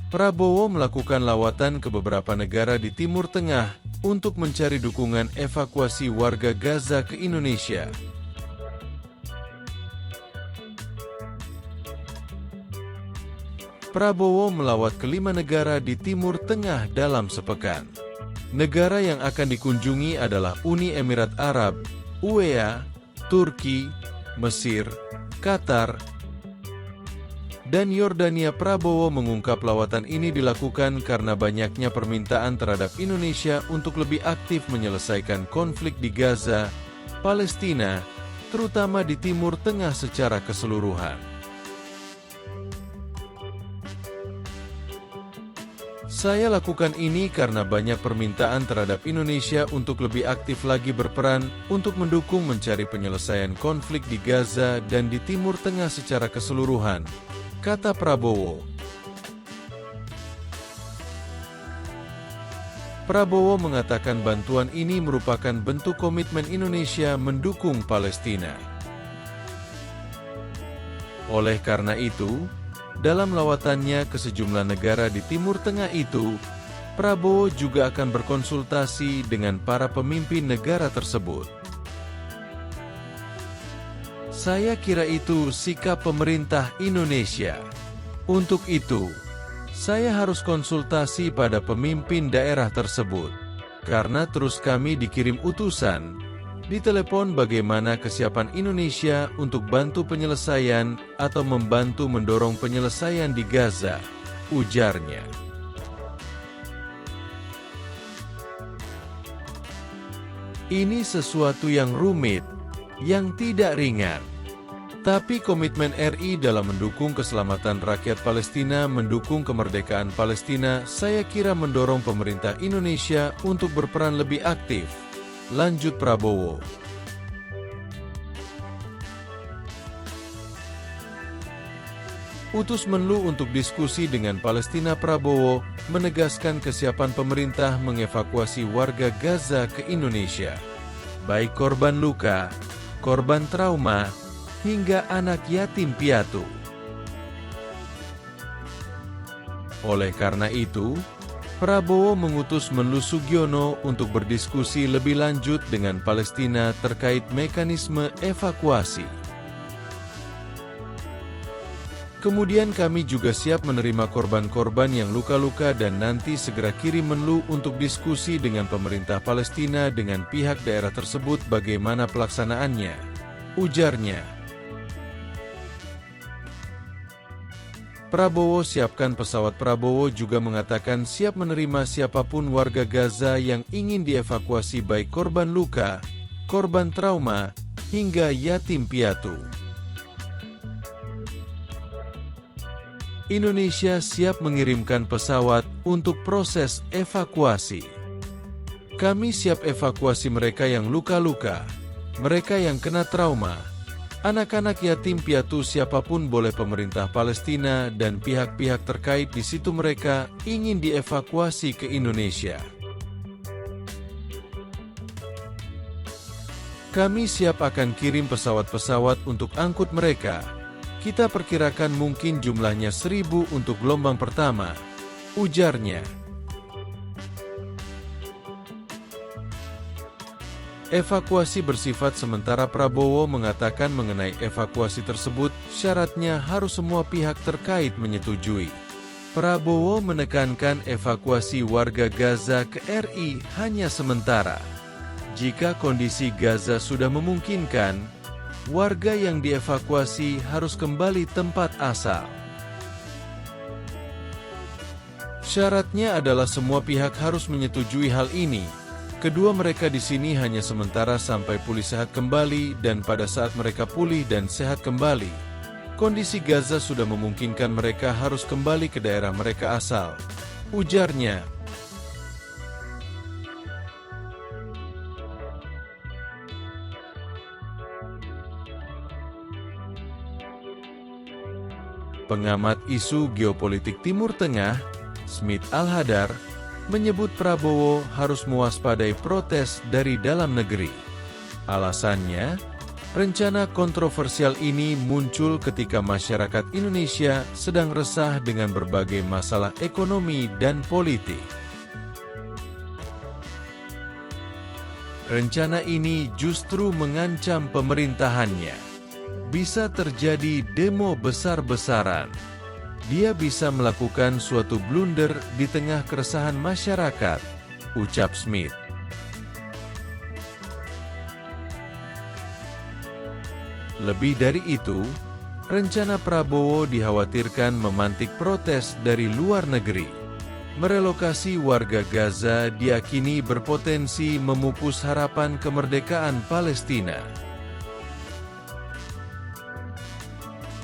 Prabowo melakukan lawatan ke beberapa negara di Timur Tengah untuk mencari dukungan evakuasi warga Gaza ke Indonesia. Prabowo melawat ke 5 negara di Timur Tengah dalam sepekan. Negara yang akan dikunjungi adalah Uni Emirat Arab, UEA, Turki, Mesir, Qatar, dan Yordania. Prabowo mengungkap lawatan ini dilakukan karena banyaknya permintaan terhadap Indonesia untuk lebih aktif menyelesaikan konflik di Gaza, Palestina, terutama di Timur Tengah secara keseluruhan. Saya lakukan ini karena banyak permintaan terhadap Indonesia untuk lebih aktif lagi berperan untuk mendukung mencari penyelesaian konflik di Gaza dan di Timur Tengah secara keseluruhan, kata Prabowo. Prabowo mengatakan bantuan ini merupakan bentuk komitmen Indonesia mendukung Palestina. Oleh karena itu, dalam lawatannya ke sejumlah negara di Timur Tengah itu, Prabowo juga akan berkonsultasi dengan para pemimpin negara tersebut. Saya kira itu sikap pemerintah Indonesia. Untuk itu, saya harus konsultasi pada pemimpin daerah tersebut. Karena terus kami dikirim utusan, ditelepon bagaimana kesiapan Indonesia untuk bantu penyelesaian atau membantu mendorong penyelesaian di Gaza, ujarnya. Ini sesuatu yang rumit, yang tidak ringan. Tapi komitmen RI dalam mendukung keselamatan rakyat Palestina, mendukung kemerdekaan Palestina, saya kira mendorong pemerintah Indonesia untuk berperan lebih aktif, lanjut Prabowo. Utus Menlu untuk diskusi dengan Palestina. Prabowo menegaskan kesiapan pemerintah mengevakuasi warga Gaza ke Indonesia, baik korban luka, korban trauma, hingga anak yatim piatu. Oleh karena itu, Prabowo mengutus Menlu Sugiono untuk berdiskusi lebih lanjut dengan Palestina terkait mekanisme evakuasi. Kemudian kami juga siap menerima korban-korban yang luka-luka dan nanti segera kirim Menlu untuk diskusi dengan pemerintah Palestina dengan pihak daerah tersebut bagaimana pelaksanaannya, ujarnya. Prabowo siapkan pesawat. Prabowo juga mengatakan siap menerima siapapun warga Gaza yang ingin dievakuasi, baik korban luka, korban trauma, hingga yatim piatu. Indonesia siap mengirimkan pesawat untuk proses evakuasi. Kami siap evakuasi mereka yang luka-luka, mereka yang kena trauma, anak-anak yatim piatu, siapapun boleh. Pemerintah Palestina dan pihak-pihak terkait di situ mereka ingin dievakuasi ke Indonesia. Kami siap akan kirim pesawat-pesawat untuk angkut mereka. Kita perkirakan mungkin jumlahnya 1.000 untuk gelombang pertama, ujarnya. Evakuasi bersifat sementara. Prabowo mengatakan mengenai evakuasi tersebut, syaratnya harus semua pihak terkait menyetujui. Prabowo menekankan evakuasi warga Gaza ke RI hanya sementara. Jika kondisi Gaza sudah memungkinkan, warga yang dievakuasi harus kembali tempat asal. Syaratnya adalah semua pihak harus menyetujui hal ini. Kedua mereka di sini hanya sementara sampai pulih sehat kembali, dan pada saat mereka pulih dan sehat kembali, kondisi Gaza sudah memungkinkan, mereka harus kembali ke daerah mereka asal, ujarnya. Pengamat isu geopolitik Timur Tengah, Smith Al-Hadar, menyebut Prabowo harus mewaspadai protes dari dalam negeri. Alasannya, Rencana kontroversial ini muncul ketika masyarakat Indonesia sedang resah dengan berbagai masalah ekonomi dan politik. Rencana ini justru mengancam pemerintahannya. Bisa terjadi demo besar-besaran. Dia bisa melakukan suatu blunder di tengah keresahan masyarakat, ucap Smith. Lebih dari itu, rencana Prabowo dikhawatirkan memantik protes dari luar negeri. Merelokasi warga Gaza diakini berpotensi memupus harapan kemerdekaan Palestina.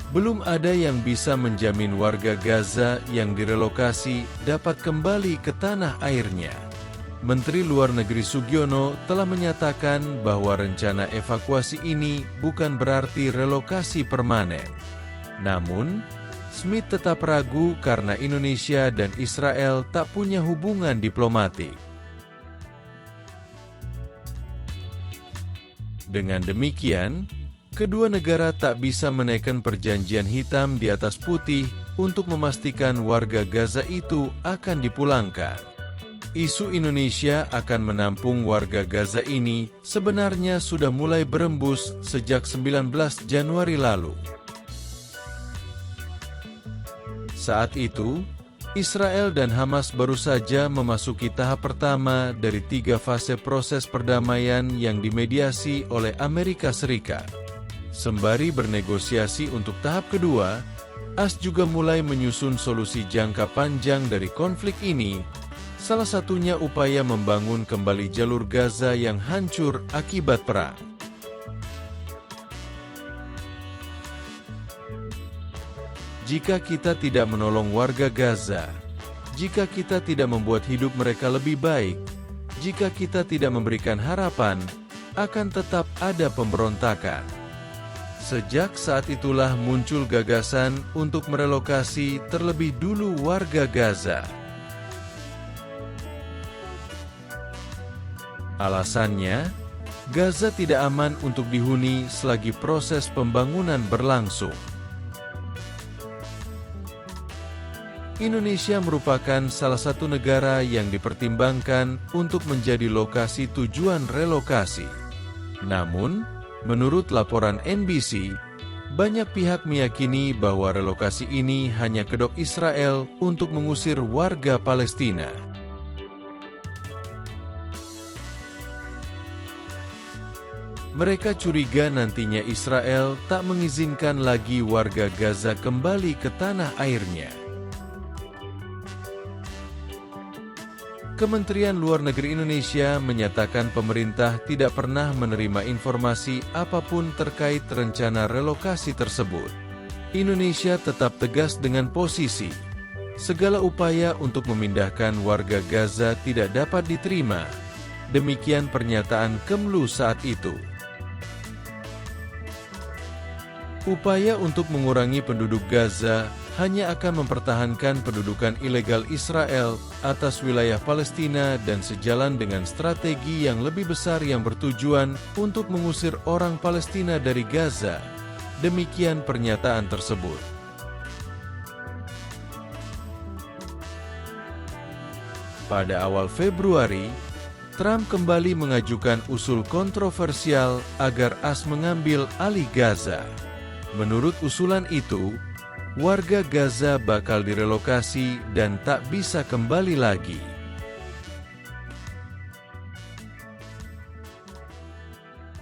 Belum ada yang bisa menjamin warga Gaza yang direlokasi dapat kembali ke tanah airnya. Menteri Luar Negeri Sugiono telah menyatakan bahwa rencana evakuasi ini bukan berarti relokasi permanen. Namun, Smith tetap ragu karena Indonesia dan Israel tak punya hubungan diplomatik. Dengan demikian, kedua negara tak bisa menaikkan perjanjian hitam di atas putih untuk memastikan warga Gaza itu akan dipulangkan. Isu Indonesia akan menampung warga Gaza ini sebenarnya sudah mulai berembus sejak 19 Januari lalu. Saat itu, Israel dan Hamas baru saja memasuki tahap pertama dari 3 fase proses perdamaian yang dimediasi oleh Amerika Serikat. Sembari bernegosiasi untuk tahap kedua, AS juga mulai menyusun solusi jangka panjang dari konflik ini. Salah satunya upaya membangun kembali jalur Gaza yang hancur akibat perang. Jika kita tidak menolong warga Gaza, jika kita tidak membuat hidup mereka lebih baik, jika kita tidak memberikan harapan, akan tetap ada pemberontakan. Sejak saat itulah muncul gagasan untuk merelokasi terlebih dulu warga Gaza. Alasannya, Gaza tidak aman untuk dihuni selagi proses pembangunan berlangsung. Indonesia merupakan salah satu negara yang dipertimbangkan untuk menjadi lokasi tujuan relokasi. Namun, menurut laporan NBC, banyak pihak meyakini bahwa relokasi ini hanya kedok Israel untuk mengusir warga Palestina. Mereka curiga nantinya Israel tak mengizinkan lagi warga Gaza kembali ke tanah airnya. Kementerian Luar Negeri Indonesia menyatakan pemerintah tidak pernah menerima informasi apapun terkait rencana relokasi tersebut. Indonesia tetap tegas dengan posisi, segala upaya untuk memindahkan warga Gaza tidak dapat diterima. Demikian pernyataan Kemlu saat itu. Upaya untuk mengurangi penduduk Gaza hanya akan mempertahankan pendudukan ilegal Israel atas wilayah Palestina dan sejalan dengan strategi yang lebih besar yang bertujuan untuk mengusir orang Palestina dari Gaza. Demikian pernyataan tersebut. Pada awal Februari, Trump kembali mengajukan usul kontroversial agar AS mengambil alih Gaza. Menurut usulan itu, warga Gaza bakal direlokasi dan tak bisa kembali lagi.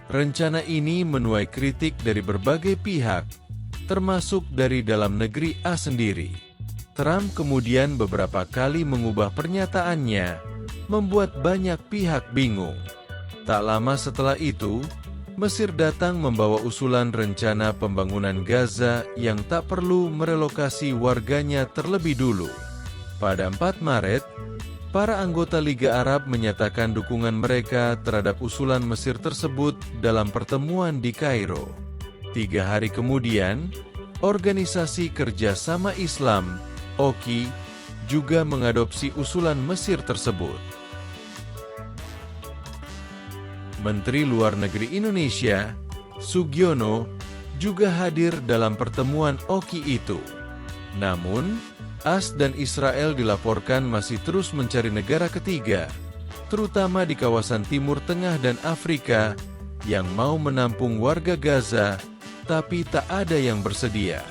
Rencana ini menuai kritik dari berbagai pihak, termasuk dari dalam negeri AS sendiri. Trump kemudian beberapa kali mengubah pernyataannya, membuat banyak pihak bingung. Tak lama setelah itu, Mesir datang membawa usulan rencana pembangunan Gaza yang tak perlu merelokasi warganya terlebih dulu. Pada 4 Maret, para anggota Liga Arab menyatakan dukungan mereka terhadap usulan Mesir tersebut dalam pertemuan di Kairo. 3 hari kemudian, Organisasi Kerjasama Islam, OKI, juga mengadopsi usulan Mesir tersebut. Menteri Luar Negeri Indonesia, Sugiono, juga hadir dalam pertemuan oki itu. Namun, AS dan Israel dilaporkan masih terus mencari negara ketiga, terutama di kawasan Timur Tengah dan Afrika, yang mau menampung warga Gaza, tapi tak ada yang bersedia.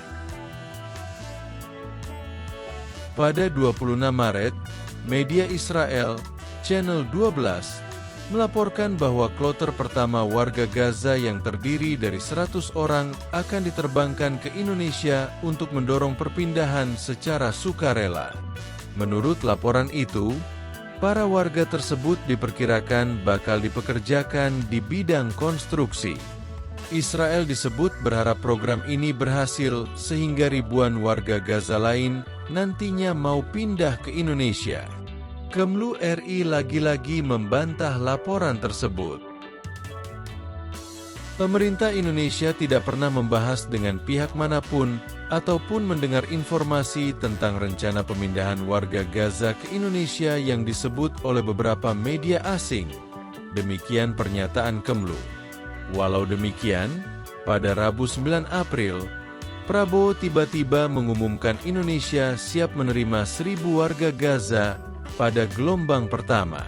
Pada 26 Maret, media Israel, Channel 12, melaporkan bahwa kloter pertama warga Gaza yang terdiri dari 100 orang akan diterbangkan ke Indonesia untuk mendorong perpindahan secara sukarela. Menurut laporan itu, para warga tersebut diperkirakan bakal dipekerjakan di bidang konstruksi. Israel disebut berharap program ini berhasil sehingga ribuan warga Gaza lain nantinya mau pindah ke Indonesia. Kemlu RI lagi-lagi membantah laporan tersebut. Pemerintah Indonesia tidak pernah membahas dengan pihak manapun ataupun mendengar informasi tentang rencana pemindahan warga Gaza ke Indonesia yang disebut oleh beberapa media asing. Demikian pernyataan Kemlu. Walau demikian, pada Rabu 9 April, Prabowo tiba-tiba mengumumkan Indonesia siap menerima 1.000 warga Gaza pada gelombang pertama.